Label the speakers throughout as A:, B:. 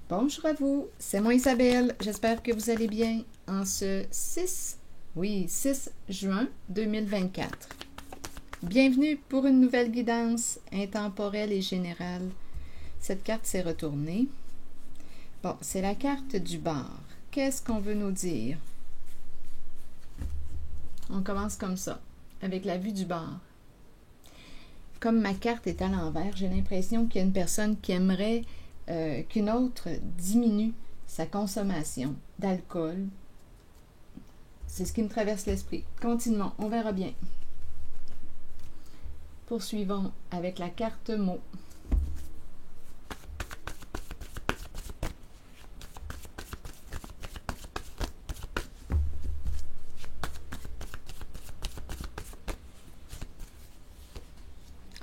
A: Bonjour à vous, c'est moi Isabelle, j'espère que vous allez bien en ce 6 juin 2024. Bienvenue pour une nouvelle guidance intemporelle et générale. Cette carte s'est retournée. Bon, c'est la carte du bar. Qu'est-ce qu'on veut nous dire? On commence comme ça, avec la vue du bar. Comme ma carte est à l'envers, j'ai l'impression qu'il y a une personne qui aimerait qu'une autre diminue sa consommation d'alcool. C'est ce qui me traverse l'esprit. Continuons, on verra bien. Poursuivons avec la carte mots.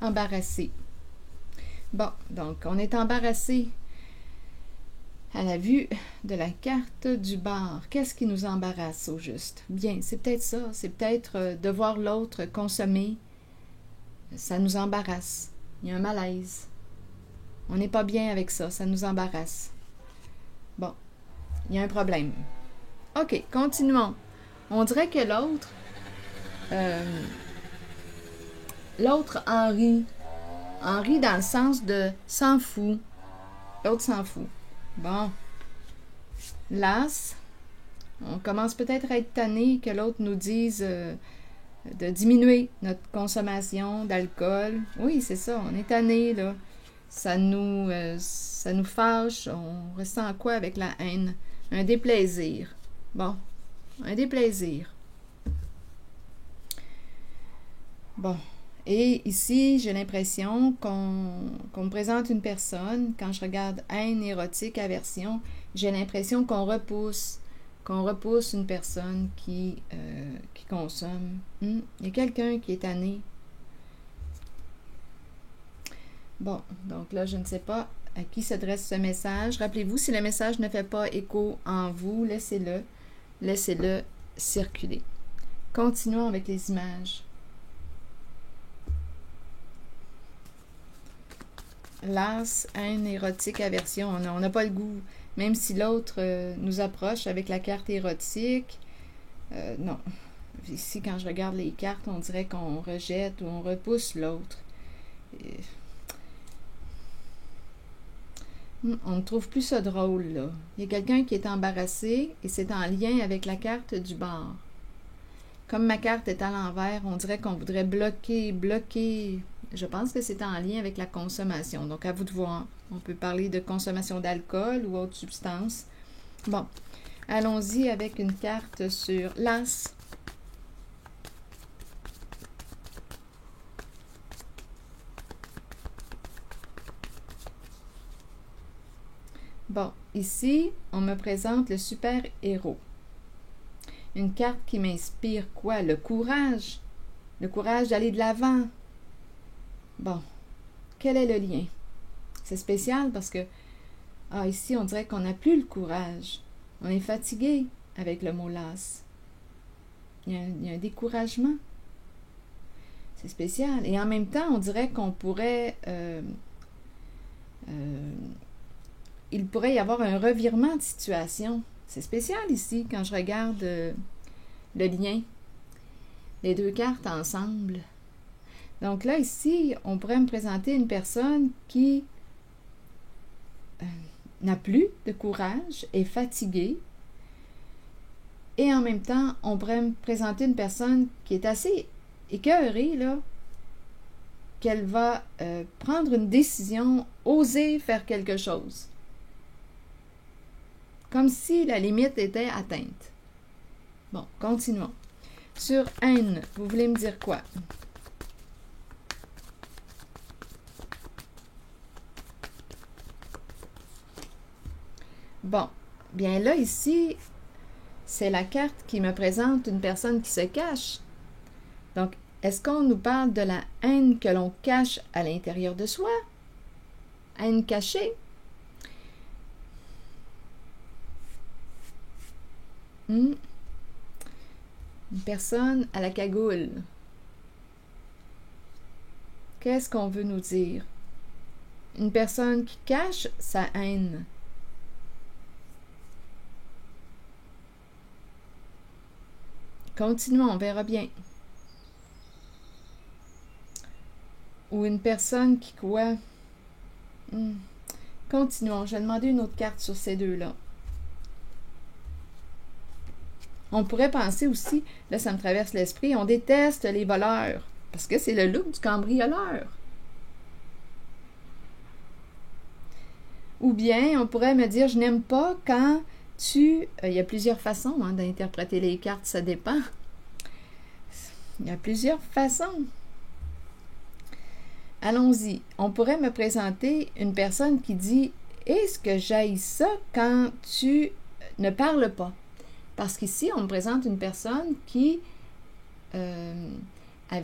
A: Embarrassé. Bon, donc on est embarrassé à la vue de la carte du bar. Qu'est-ce qui nous embarrasse au juste? Bien, c'est peut-être ça, c'est peut-être de voir l'autre consommer. Ça nous embarrasse. Il y a un malaise. On n'est pas bien avec ça, ça nous embarrasse. Bon, il y a un problème. OK, continuons. On dirait que l'autre en rit. En rit dans le sens de s'en fout. L'autre s'en fout. Bon. Las, on commence peut-être à être tanné que l'autre nous dise de diminuer notre consommation d'alcool. Oui, c'est ça, on est tanné, là. Ça nous fâche. On ressent quoi avec la haine? Un déplaisir. Bon, un déplaisir. Bon. Et ici, j'ai l'impression qu'on me présente une personne, quand je regarde haine, érotique, aversion, j'ai l'impression qu'on repousse une personne qui consomme. Il y a quelqu'un qui est tanné. Bon, donc là, je ne sais pas à qui s'adresse ce message. Rappelez-vous, si le message ne fait pas écho en vous, laissez-le circuler. Continuons avec les images. Las, haine, érotique, aversion, on n'a pas le goût. Même si l'autre nous approche avec la carte érotique, non. Ici, quand je regarde les cartes, on dirait qu'on rejette ou on repousse l'autre. On ne trouve plus ça drôle, là. Il y a quelqu'un qui est embarrassé et c'est en lien avec la carte du bar. Comme ma carte est à l'envers, on dirait qu'on voudrait bloquer. Je pense que c'est en lien avec la consommation. Donc, à vous de voir. On peut parler de consommation d'alcool ou autre substance. Bon, allons-y avec une carte sur l'As. Bon, ici, on me présente le super-héros. Une carte qui m'inspire quoi? Le courage. Le courage d'aller de l'avant. Bon, quel est le lien? C'est spécial parce que, ici, on dirait qu'on n'a plus le courage. On est fatigué avec le mot las. Il y a un découragement. C'est spécial. Et en même temps, on dirait qu'on pourrait... il pourrait y avoir un revirement de situation. C'est spécial ici, quand je regarde le lien. Les deux cartes ensemble. Donc là, ici, on pourrait me présenter une personne qui n'a plus de courage, est fatiguée. Et en même temps, on pourrait me présenter une personne qui est assez écœurée, là, qu'elle va prendre une décision, oser faire quelque chose. Comme si la limite était atteinte. Bon, continuons. Sur haine, vous voulez me dire quoi? Bon, bien là, ici, c'est la carte qui me présente une personne qui se cache. Donc, est-ce qu'on nous parle de la haine que l'on cache à l'intérieur de soi? Haine cachée? Une personne à la cagoule. Qu'est-ce qu'on veut nous dire? Une personne qui cache sa haine. Continuons, on verra bien. Ou une personne qui quoi? Continuons, je vais demander une autre carte sur ces deux-là. On pourrait penser aussi, là ça me traverse l'esprit, on déteste les voleurs, parce que c'est le look du cambrioleur. Ou bien, on pourrait me dire, je n'aime pas quand tu... il y a plusieurs façons d'interpréter les cartes, ça dépend. Il y a plusieurs façons. Allons-y. On pourrait me présenter une personne qui dit « Est-ce que j'haïs ça quand tu ne parles pas? » Parce qu'ici, on me présente une personne qui, en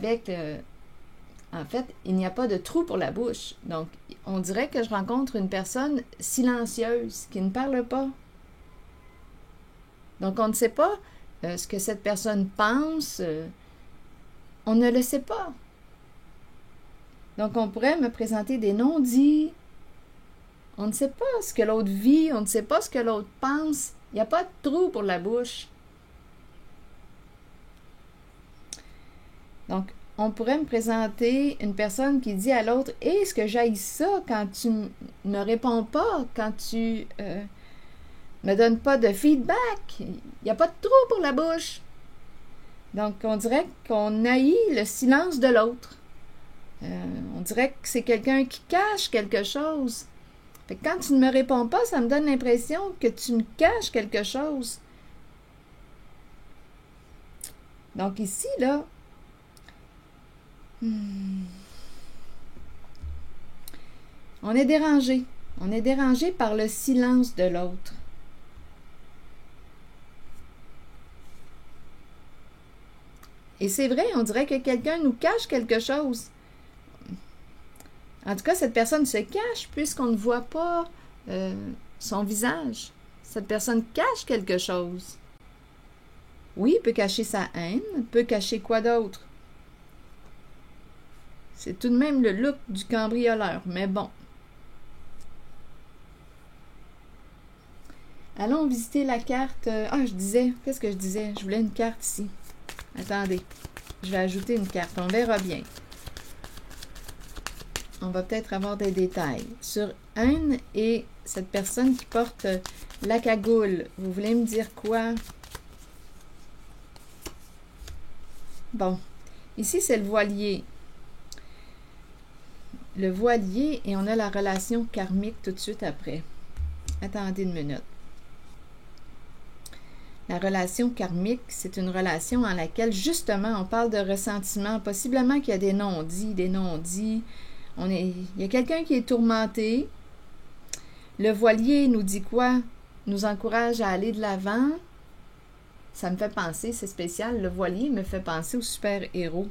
A: fait, il n'y a pas de trou pour la bouche. Donc, on dirait que je rencontre une personne silencieuse, qui ne parle pas. Donc, on ne sait pas ce que cette personne pense. On ne le sait pas. Donc, on pourrait me présenter des non-dits. On ne sait pas ce que l'autre vit, on ne sait pas ce que l'autre pense. Il n'y a pas de trou pour la bouche. Donc, on pourrait me présenter une personne qui dit à l'autre « Est-ce que j'haïs ça quand tu ne me réponds pas, quand tu me donnes pas de feedback? Il n'y a pas de trou pour la bouche. » Donc, on dirait qu'on haït le silence de l'autre. On dirait que c'est quelqu'un qui cache quelque chose. Fait que quand tu ne me réponds pas, ça me donne l'impression que tu me caches quelque chose. Donc ici, là, on est dérangé. On est dérangé par le silence de l'autre. Et c'est vrai, on dirait que quelqu'un nous cache quelque chose. En tout cas, cette personne se cache puisqu'on ne voit pas son visage. Cette personne cache quelque chose. Oui, peut cacher sa haine, peut cacher quoi d'autre? C'est tout de même le look du cambrioleur, mais bon. Allons visiter la carte. Qu'est-ce que je disais? Je voulais une carte ici. Attendez, je vais ajouter une carte, on verra bien. On va peut-être avoir des détails. Sur haine et cette personne qui porte la cagoule, vous voulez me dire quoi? Bon, ici c'est le voilier. Le voilier et on a la relation karmique tout de suite après. Attendez une minute. La relation karmique, c'est une relation en laquelle justement on parle de ressentiment. Possiblement qu'il y a des non-dits, il y a quelqu'un qui est tourmenté. Le voilier nous dit quoi? Nous encourage à aller de l'avant. Ça me fait penser, c'est spécial, le voilier me fait penser au super-héros.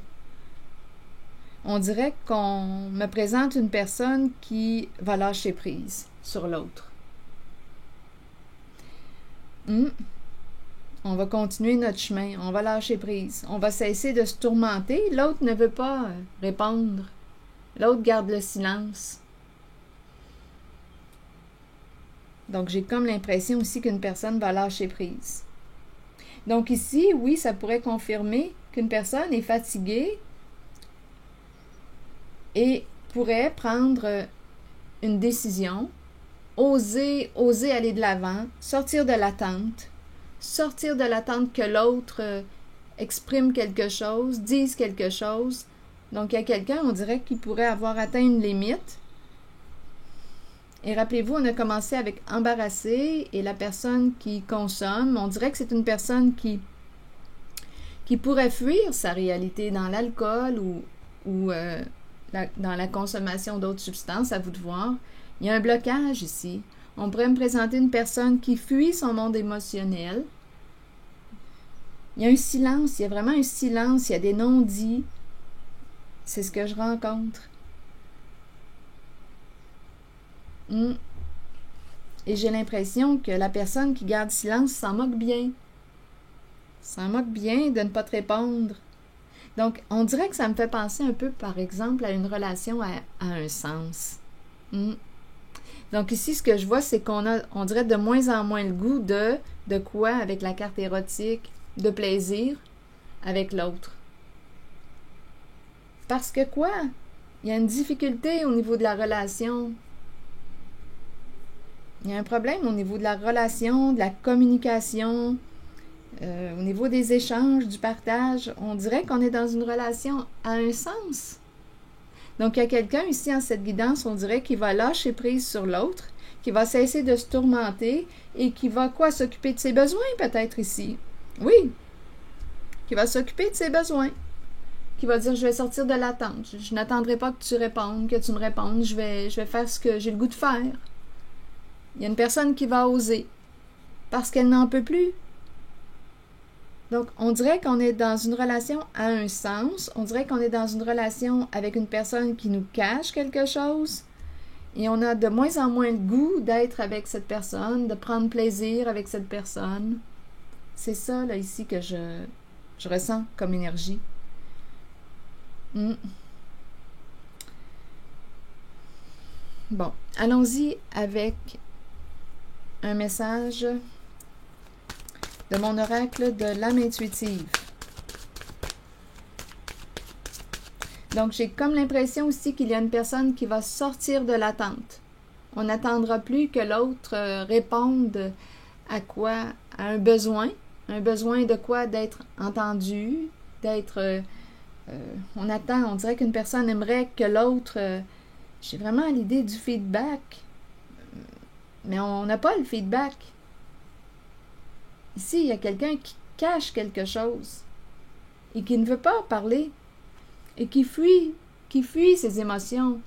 A: On dirait qu'on me présente une personne qui va lâcher prise sur l'autre. On va continuer notre chemin, on va lâcher prise. On va cesser de se tourmenter. L'autre ne veut pas répondre. L'autre garde le silence. Donc, j'ai comme l'impression aussi qu'une personne va lâcher prise. Donc ici, oui, ça pourrait confirmer qu'une personne est fatiguée et pourrait prendre une décision, oser aller de l'avant, sortir de l'attente que l'autre exprime quelque chose, dise quelque chose. Donc, il y a quelqu'un, on dirait, qui pourrait avoir atteint une limite. Et rappelez-vous, on a commencé avec embarrassé et la personne qui consomme, on dirait que c'est une personne qui pourrait fuir sa réalité dans l'alcool ou dans la consommation d'autres substances, à vous de voir. Il y a un blocage ici. On pourrait me présenter une personne qui fuit son monde émotionnel. Il y a un silence, il y a vraiment un silence, il y a des non-dits. C'est ce que je rencontre. Et j'ai l'impression que la personne qui garde silence s'en moque bien. S'en moque bien de ne pas te répondre. Donc, on dirait que ça me fait penser un peu, par exemple, à une relation à un sens. Donc ici, ce que je vois, c'est on dirait de moins en moins le goût de quoi avec la carte érotique, de plaisir. avec l'autre. Parce que quoi? Il y a une difficulté au niveau de la relation. Il y a un problème au niveau de la relation, de la communication, au niveau des échanges, du partage. On dirait qu'on est dans une relation à un sens. Donc, il y a quelqu'un ici en cette guidance, on dirait qu'il va lâcher prise sur l'autre, qui va cesser de se tourmenter et qui va quoi? S'occuper de ses besoins peut-être ici. Oui, qui va s'occuper de ses besoins. Qui va dire, je vais sortir de l'attente. Je n'attendrai pas que tu répondes, que tu me répondes. Je vais faire ce que j'ai le goût de faire. Il y a une personne qui va oser parce qu'elle n'en peut plus. Donc, on dirait qu'on est dans une relation à un sens. On dirait qu'on est dans une relation avec une personne qui nous cache quelque chose. Et on a de moins en moins le goût d'être avec cette personne, de prendre plaisir avec cette personne. C'est ça, là, ici, que je ressens comme énergie. Bon, allons-y avec un message de mon oracle de l'âme intuitive. Donc, j'ai comme l'impression aussi qu'il y a une personne qui va sortir de l'attente. On n'attendra plus que l'autre réponde à quoi? À un besoin. Un besoin de quoi? D'être entendu, d'être... on attend, on dirait qu'une personne aimerait que l'autre... j'ai vraiment l'idée du feedback. Mais on n'a pas le feedback. Ici, il y a quelqu'un qui cache quelque chose et qui ne veut pas parler et qui fuit ses émotions.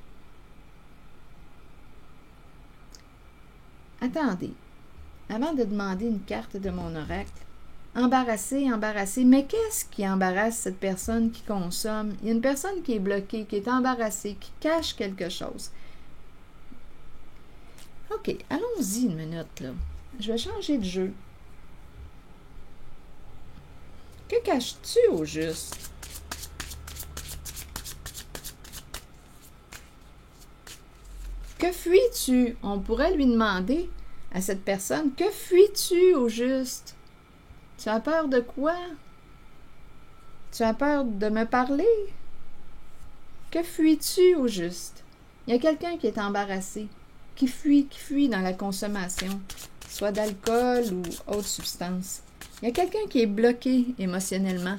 A: Attendez, avant de demander une carte de mon oracle, embarrassé, mais qu'est-ce qui embarrasse cette personne qui consomme? Il y a une personne qui est bloquée, qui est embarrassée, qui cache quelque chose. OK, allons-y une minute, là. Je vais changer de jeu. Que caches-tu au juste? Que fuis-tu? On pourrait lui demander à cette personne, que fuis-tu au juste? Tu as peur de quoi? Tu as peur de me parler? Que fuis-tu au juste? Il y a quelqu'un qui est embarrassé, qui fuit dans la consommation, soit d'alcool ou autre substance. Il y a quelqu'un qui est bloqué émotionnellement.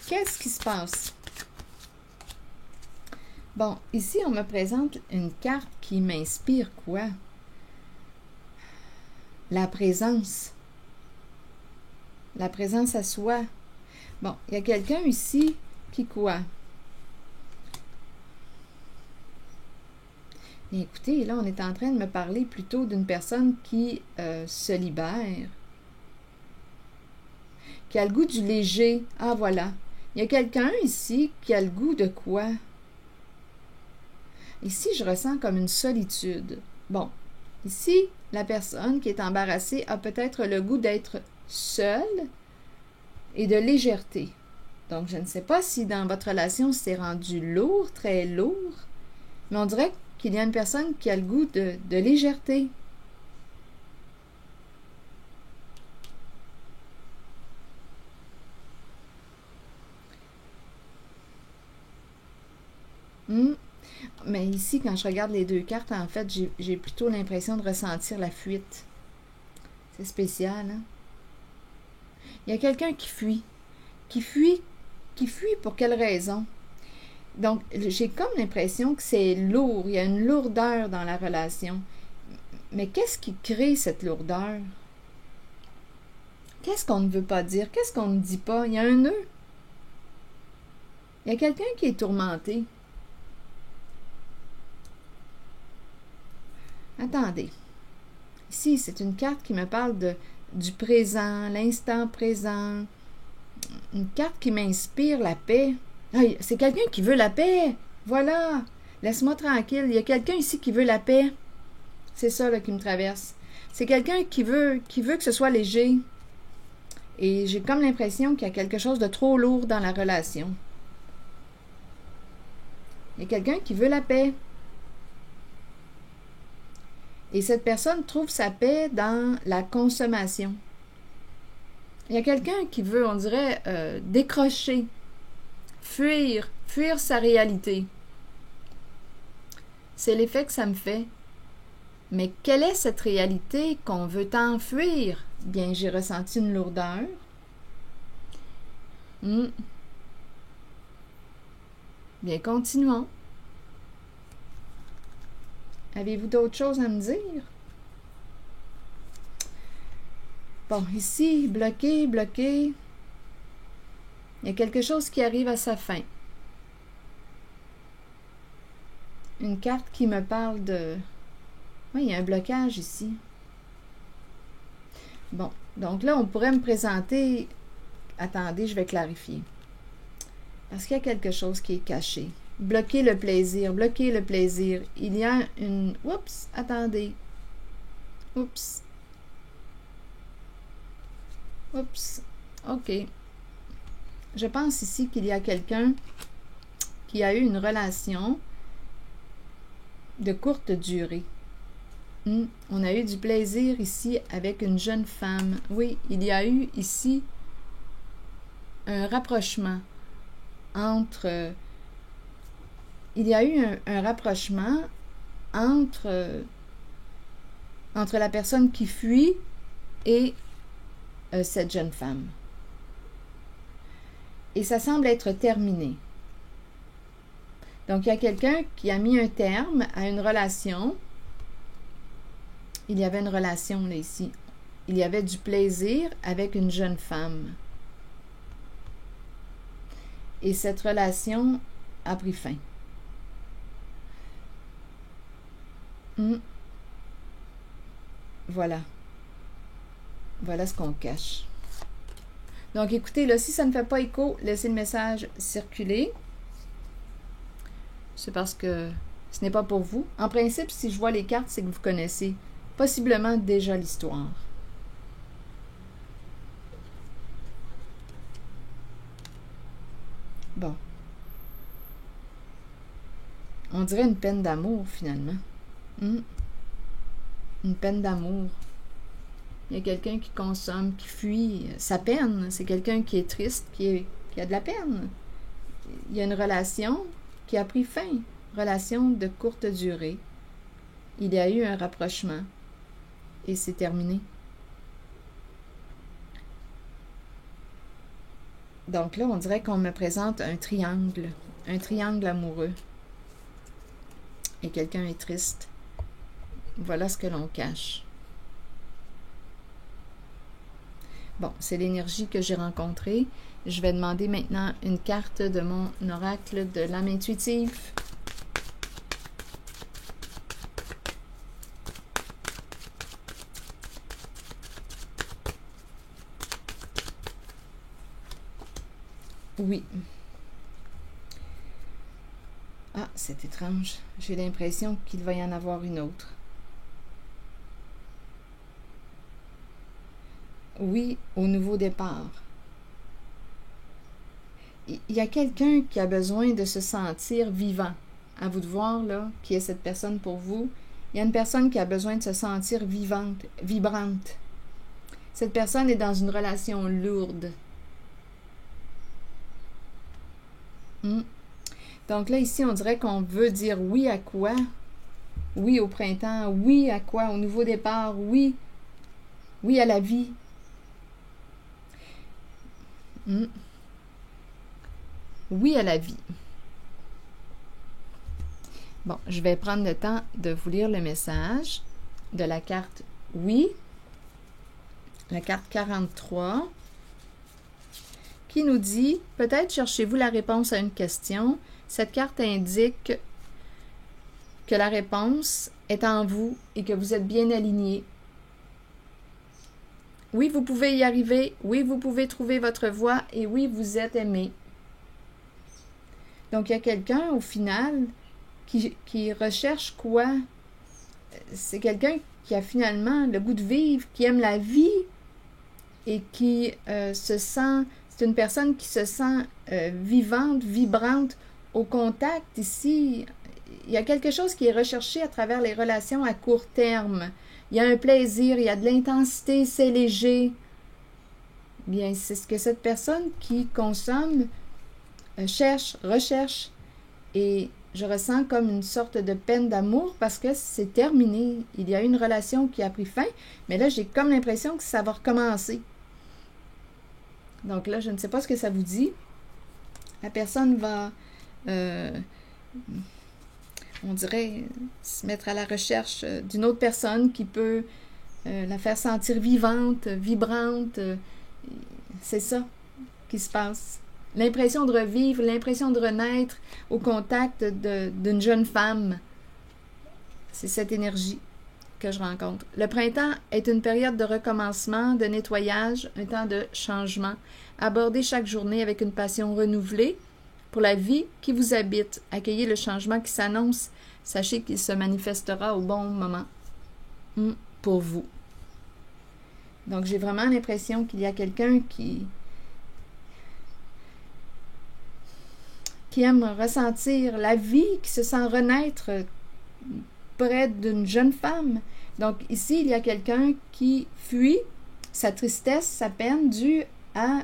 A: Qu'est-ce qui se passe? Bon, ici, on me présente une carte qui m'inspire quoi? La présence. La présence à soi. Bon, il y a quelqu'un ici qui quoi? Et écoutez, là, on est en train de me parler plutôt d'une personne qui se libère, qui a le goût du léger. Ah, voilà. Il y a quelqu'un ici qui a le goût de quoi? Ici, je ressens comme une solitude. Bon, ici, la personne qui est embarrassée a peut-être le goût d'être seule et de légèreté. Donc, je ne sais pas si dans votre relation, c'est rendu lourd, très lourd, mais on dirait qu'il y a une personne qui a le goût de légèreté. Mais ici, quand je regarde les deux cartes, en fait, j'ai plutôt l'impression de ressentir la fuite. C'est spécial, hein? Il y a quelqu'un qui fuit. Qui fuit pour quelle raison? Donc, j'ai comme l'impression que c'est lourd. Il y a une lourdeur dans la relation. Mais qu'est-ce qui crée cette lourdeur? Qu'est-ce qu'on ne veut pas dire? Qu'est-ce qu'on ne dit pas? Il y a un nœud. Il y a quelqu'un qui est tourmenté. Attendez. Ici, c'est une carte qui me parle du présent, l'instant présent. Une carte qui m'inspire la paix. Ah, c'est quelqu'un qui veut la paix. Voilà. Laisse-moi tranquille. Il y a quelqu'un ici qui veut la paix. C'est ça là, qui me traverse. C'est quelqu'un qui veut que ce soit léger. Et j'ai comme l'impression qu'il y a quelque chose de trop lourd dans la relation. Il y a quelqu'un qui veut la paix. Et cette personne trouve sa paix dans la consommation. Il y a quelqu'un qui veut, on dirait, décrocher, fuir sa réalité. C'est l'effet que ça me fait. Mais quelle est cette réalité qu'on veut enfuir? Bien, j'ai ressenti une lourdeur. Bien, continuons. Avez-vous d'autres choses à me dire? Bon, ici, bloqué. Il y a quelque chose qui arrive à sa fin. Une carte qui me parle de... Oui, il y a un blocage ici. Bon, donc là, on pourrait me présenter... Attendez, je vais clarifier. Parce qu'il y a quelque chose qui est caché. Bloquer le plaisir. Il y a une... Oups, attendez. Oups. OK. Je pense ici qu'il y a quelqu'un qui a eu une relation de courte durée. On a eu du plaisir ici avec une jeune femme. Oui, il y a eu ici un rapprochement entre... Il y a eu un rapprochement entre la personne qui fuit et cette jeune femme. Et ça semble être terminé. Donc, il y a quelqu'un qui a mis un terme à une relation. Il y avait une relation, là, ici. Il y avait du plaisir avec une jeune femme. Et cette relation a pris fin. Voilà. Voilà ce qu'on cache. Donc, écoutez, là, si ça ne fait pas écho, laissez le message circuler. C'est parce que ce n'est pas pour vous. En principe, si je vois les cartes, c'est que vous connaissez possiblement déjà l'histoire. Bon. On dirait une peine d'amour, finalement. Une peine d'amour. Il y a quelqu'un qui consomme, qui fuit sa peine. C'est quelqu'un qui est triste, qui a de la peine. Il y a une relation qui a pris fin. Relation de courte durée. Il y a eu un rapprochement. Et c'est terminé. Donc là, on dirait qu'on me présente un triangle amoureux. Et quelqu'un est triste. Voilà ce que l'on cache. Bon, c'est l'énergie que j'ai rencontrée. Je vais demander maintenant une carte de mon oracle de l'âme intuitive. Oui. Ah, c'est étrange. J'ai l'impression qu'il va y en avoir une autre. Oui, au nouveau départ. Il y a quelqu'un qui a besoin de se sentir vivant. À vous de voir, là, qui est cette personne pour vous. Il y a une personne qui a besoin de se sentir vivante, vibrante. Cette personne est dans une relation lourde. Donc là, ici, on dirait qu'on veut dire oui à quoi? Oui au printemps, oui à quoi? Au nouveau départ, oui. Oui à la vie. Oui à la vie. Bon, je vais prendre le temps de vous lire le message de la carte oui, la carte 43, qui nous dit, peut-être cherchez-vous la réponse à une question. Cette carte indique que la réponse est en vous et que vous êtes bien aligné. Oui, vous pouvez y arriver. Oui, vous pouvez trouver votre voie. Et oui, vous êtes aimé. Donc, il y a quelqu'un, au final, qui recherche quoi? C'est quelqu'un qui a finalement le goût de vivre, qui aime la vie et qui se sent... C'est une personne qui se sent vivante, vibrante, au contact ici. il y a quelque chose qui est recherché à travers les relations à court terme. Il y a un plaisir, il y a de l'intensité, c'est léger. Bien, c'est ce que cette personne qui consomme cherche, recherche. Et je ressens comme une sorte de peine d'amour parce que c'est terminé. Il y a eu une relation qui a pris fin, mais là, j'ai comme l'impression que ça va recommencer. Donc là, je ne sais pas ce que ça vous dit. La personne va, on dirait, se mettre à la recherche d'une autre personne qui peut la faire sentir vivante, vibrante. C'est ça qui se passe. L'impression de revivre, l'impression de renaître au contact d'une jeune femme. C'est cette énergie que je rencontre. Le printemps est une période de recommencement, de nettoyage, un temps de changement. Abordez chaque journée avec une passion renouvelée pour la vie qui vous habite. Accueillez le changement qui s'annonce. Sachez qu'il se manifestera au bon moment pour vous. Donc, j'ai vraiment l'impression qu'il y a quelqu'un qui aime ressentir la vie, qui se sent renaître près d'une jeune femme. Donc, ici, il y a quelqu'un qui fuit sa tristesse, sa peine due à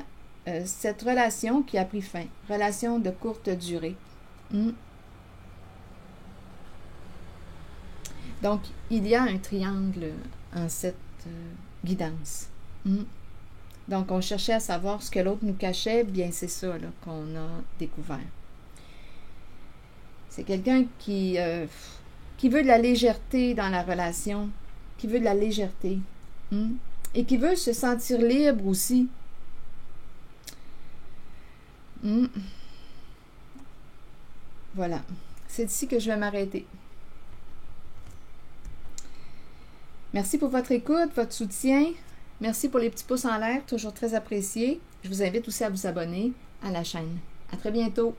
A: cette relation qui a pris fin. Relation de courte durée. Donc, il y a un triangle en cette guidance. Donc, on cherchait à savoir ce que l'autre nous cachait. Bien, c'est ça là, qu'on a découvert. C'est quelqu'un qui veut de la légèreté dans la relation, qui veut de la légèreté, et qui veut se sentir libre aussi. Voilà. C'est ici que je vais m'arrêter. Merci pour votre écoute, votre soutien. Merci pour les petits pouces en l'air, toujours très appréciés. Je vous invite aussi à vous abonner à la chaîne. À très bientôt.